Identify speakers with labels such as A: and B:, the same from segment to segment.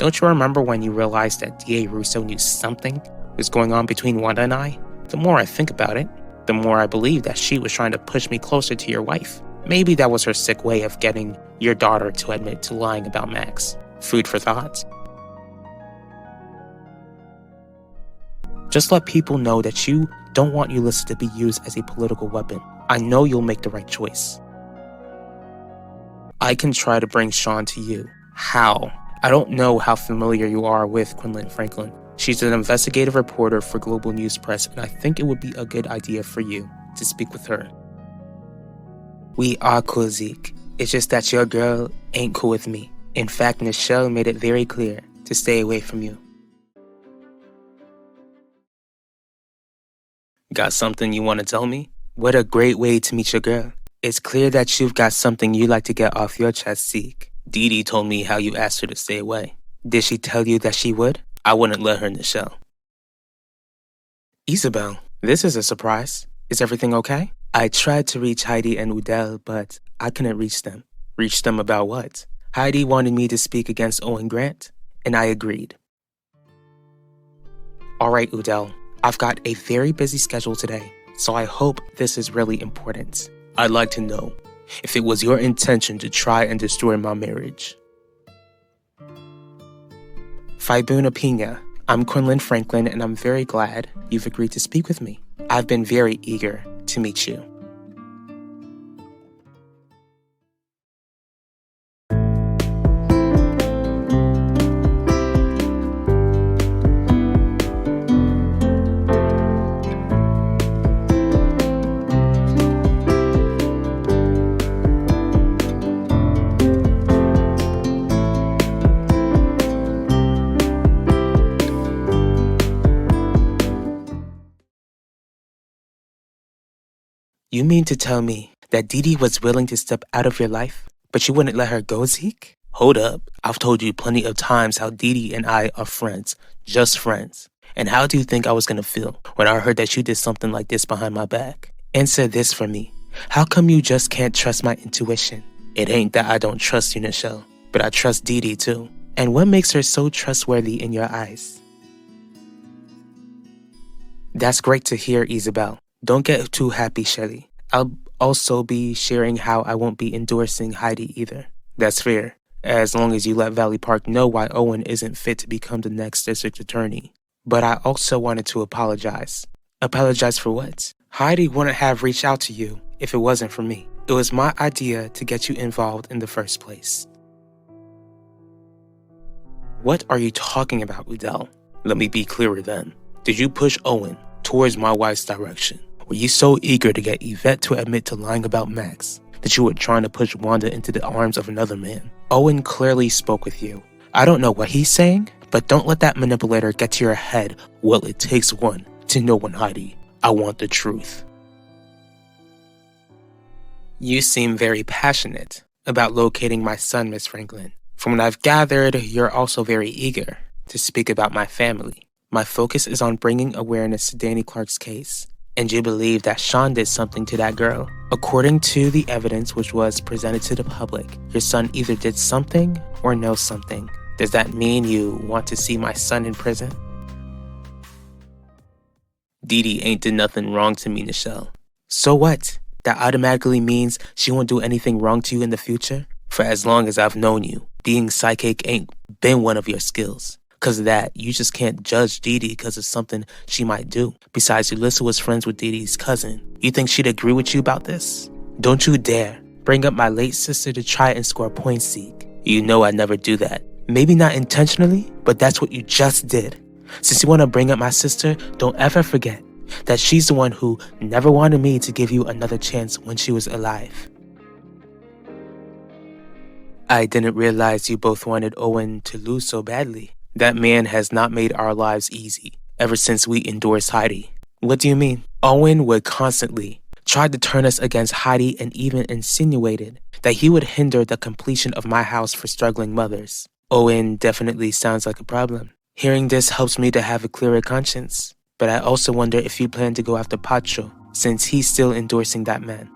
A: Don't you remember when you realized that D.A. Russo knew something was going on between Wanda and I? The more I think about it, the more I believe that she was trying to push me closer to your wife. Maybe that was her sick way of getting your daughter to admit to lying about Max. Food for thought. Just let people know that you don't want Ulysses to be used as a political weapon. I know you'll make the right choice. I can try to bring Sean to you. How? I don't know how familiar you are with Quinlan Franklin. She's an investigative reporter for Global News Press, and I think it would be a good idea for you to speak with her. We are cool, Zeke. It's just that your girl ain't cool with me. In fact, Nichelle made it very clear to stay away from you. Got something you want to tell me? What a great way to meet your girl. It's clear that you've got something you'd like to get off your chest, Zeke. Dee Dee told me how you asked her to stay away. Did she tell you that she would? I wouldn't let her, Nichelle. Isabel, this is a surprise. Is everything okay? I tried to reach Heidi and Udell, but I couldn't reach them. Reach them about what? Heidi wanted me to speak against Owen Grant, and I agreed. Alright, Udell, I've got a very busy schedule today, so I hope this is really important. I'd like to know if it was your intention to try and destroy my marriage. Faibuna Pina, I'm Quinlan Franklin, and I'm very glad you've agreed to speak with me. I've been very eager to meet you. You mean to tell me that Dee Dee was willing to step out of your life, but you wouldn't let her go, Zeke? Hold up. I've told you plenty of times how Dee Dee and I are friends. Just friends. And how do you think I was gonna feel when I heard that you did something like this behind my back? Answer this for me. How come you just can't trust my intuition? It ain't that I don't trust you, Nichelle, but I trust Dee Dee too. And what makes her so trustworthy in your eyes? That's great to hear, Isabel. Don't get too happy, Shelly. I'll also be sharing how I won't be endorsing Heidi either. That's fair, as long as you let Valley Park know why Owen isn't fit to become the next district attorney. But I also wanted to apologize. Apologize for what? Heidi wouldn't have reached out to you if it wasn't for me. It was my idea to get you involved in the first place. What are you talking about, Udell? Let me be clearer then. Did you push Owen towards my wife's direction? Were you so eager to get Yvette to admit to lying about Max that you were trying to push Wanda into the arms of another man? Owen clearly spoke with you. I don't know what he's saying, but don't let that manipulator get to your head. Well, it takes one to know one, Heidi. I want the truth. You seem very passionate about locating my son, Miss Franklin. From what I've gathered, you're also very eager to speak about my family. My focus is on bringing awareness to Danny Clark's case. And you believe that Sean did something to that girl. According to the evidence which was presented to the public, your son either did something or knows something. Does that mean you want to see my son in prison? Dee Dee ain't did nothing wrong to me, Nichelle. So what? That automatically means she won't do anything wrong to you in the future? For as long as I've known you, being psychic ain't been one of your skills. Because of that, you just can't judge Dee Dee because of something she might do. Besides, Ulysses was friends with Dee Dee's cousin. You think she'd agree with you about this? Don't you dare bring up my late sister to try and score points, Zeke. You know I'd never do that. Maybe not intentionally, but that's what you just did. Since you want to bring up my sister, don't ever forget that she's the one who never wanted me to give you another chance when she was alive. I didn't realize you both wanted Owen to lose so badly. That man has not made our lives easy ever since we endorsed Heidi. What do you mean? Owen would constantly try to turn us against Heidi and even insinuated that he would hinder the completion of my house for struggling mothers. Owen definitely sounds like a problem. Hearing this helps me to have a clearer conscience. But I also wonder if you plan to go after Pacho since he's still endorsing that man.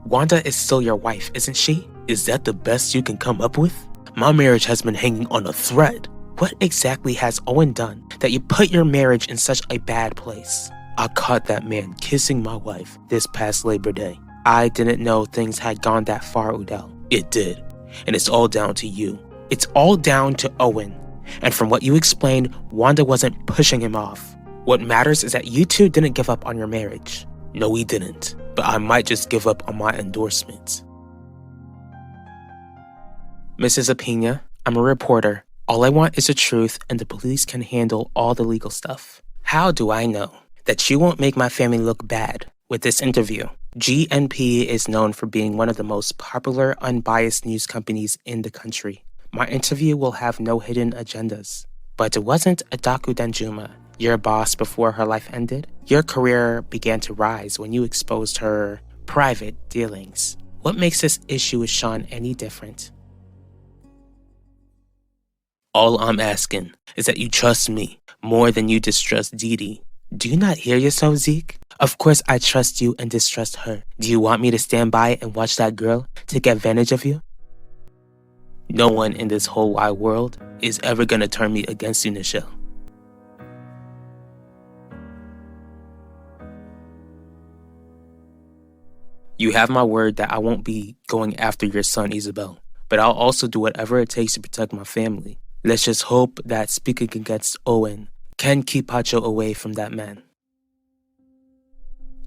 A: Wanda is still your wife, isn't she? Is that the best you can come up with? My marriage has been hanging on a thread. What exactly has Owen done that you put your marriage in such a bad place? I caught that man kissing my wife this past Labor Day. I didn't know things had gone that far, Udell. It did. And it's all down to you. It's all down to Owen. And from what you explained, Wanda wasn't pushing him off. What matters is that you two didn't give up on your marriage. No, we didn't. But I might just give up on my endorsement. Mrs. Apina, I'm a reporter. All I want is the truth, and the police can handle all the legal stuff. How do I know that you won't make my family look bad with this interview? GNP is known for being one of the most popular, unbiased news companies in the country. My interview will have no hidden agendas. But it wasn't Adaku Danjuma, your boss before her life ended. Your career began to rise when you exposed her private dealings. What makes this issue with Sean any different? All I'm asking is that you trust me more than you distrust Dee Dee. Do you not hear yourself, Zeke? Of course I trust you and distrust her. Do you want me to stand by and watch that girl take advantage of you? No one in this whole wide world is ever gonna turn me against you, Nichelle. You have my word that I won't be going after your son, Isabel, but I'll also do whatever it takes to protect my family. Let's just hope that speaking against Owen can keep Pacho away from that man.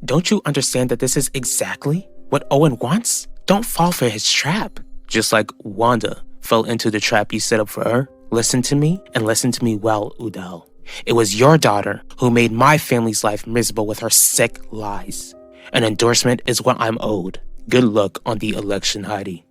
A: Don't you understand that this is exactly what Owen wants? Don't fall for his trap. Just like Wanda fell into the trap you set up for her. Listen to me, and listen to me well, Udell. It was your daughter who made my family's life miserable with her sick lies. An endorsement is what I'm owed. Good luck on the election, Heidi.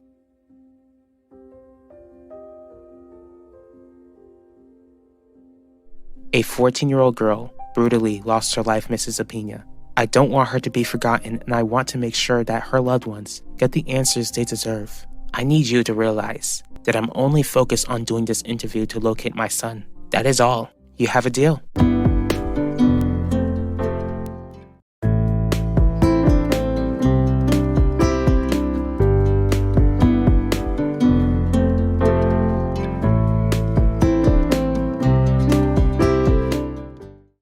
A: A 14-year-old girl brutally lost her life, Mrs. Apina. I don't want her to be forgotten, and I want to make sure that her loved ones get the answers they deserve. I need you to realize that I'm only focused on doing this interview to locate my son. That is all. You have a deal.